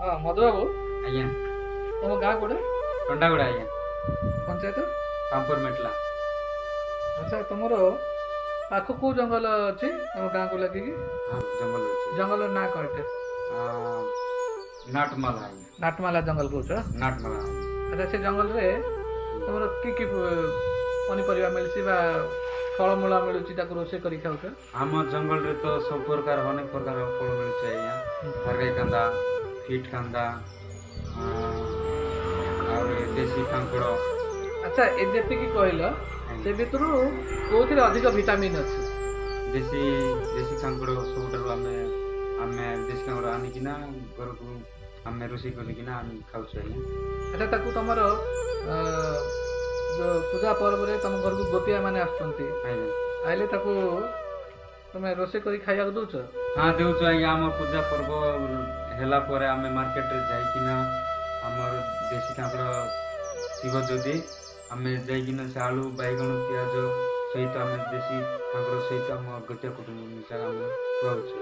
हाँ मधु बाबू ଆଜ୍ଞା तुम गाँ कोड़े ଟଣ୍ଡାଗୁଡ଼ା ଆଜ୍ଞା पंचायत ପାମ୍ପର ମେଟଲା अच्छा तुमर पाख को जंगल अच्छी तुम गाँ को लगे ହଁ ଜଙ୍ଗଲ ଅଛି जंगल ना कहते ନାଟମାଲା ଆଜ୍ଞା नाटमाला जंगल कौच ନାଟମାଲା ଆଜ୍ଞା अच्छा से जंगल रे तुम कि पनीपरिया मिलसी बा फलमूल मिलूची ताको रोषे करी खाउछ ଆମ ଜଙ୍ଗଲରେ ତ ସବୁ ପ୍ରକାର ଅନେକ ପ୍ରକାର ଫଳ ମିଳୁଛି ଆଜ୍ଞା ଖାରଗାଇ କାନ୍ଦା ଫିଟ୍ କାନ୍ଦା ଆହୁରି ଦେଶୀ କାଙ୍କଡ଼ अच्छा ए जेतिकी कहल से भितरु कोथिरे अधिक विटामिन अछि ଦେଶୀ ଦେଶୀ କାଙ୍କଡ଼ ସବୁଠାରୁ ଆମେ ଆମେ ଦେଶୀ କାଙ୍କଡ଼ ଆଣିକିନା ଘରକୁ ଆମେ ରୋଷେଇ କରିକିନା ଆମେ ଖାଉଛୁ ଆଜ୍ଞା अच्छा ताकू तमर जो पूजा पर्व रे तम घर को गोपिया माने आछंती ଆଜ୍ଞା आइले ताकू तुम रोषे करी खाइया दउछ ହଁ ଦେଉଛୁ ଆଜ୍ଞା ଆମ ପୂଜା ପର୍ବ ହେଲା ପରେ ଆମେ ମାର୍କେଟରେ ଯାଇକିନା ଆମର ଦେଶୀ କାଙ୍କଡ଼ ଥିବ ଯଦି ଆମେ ଯାଇକିନା ସେ ଆଳୁ ବାଇଗଣ ପିଆଜ ସହିତ ଆମେ ଦେଶୀ କାଙ୍କଡ଼ ସହିତ ଆମ ଗୋଟିଏ କୁଟୁମ୍ବ ମିଶା ଆମେ ଖୁଆଉଛୁ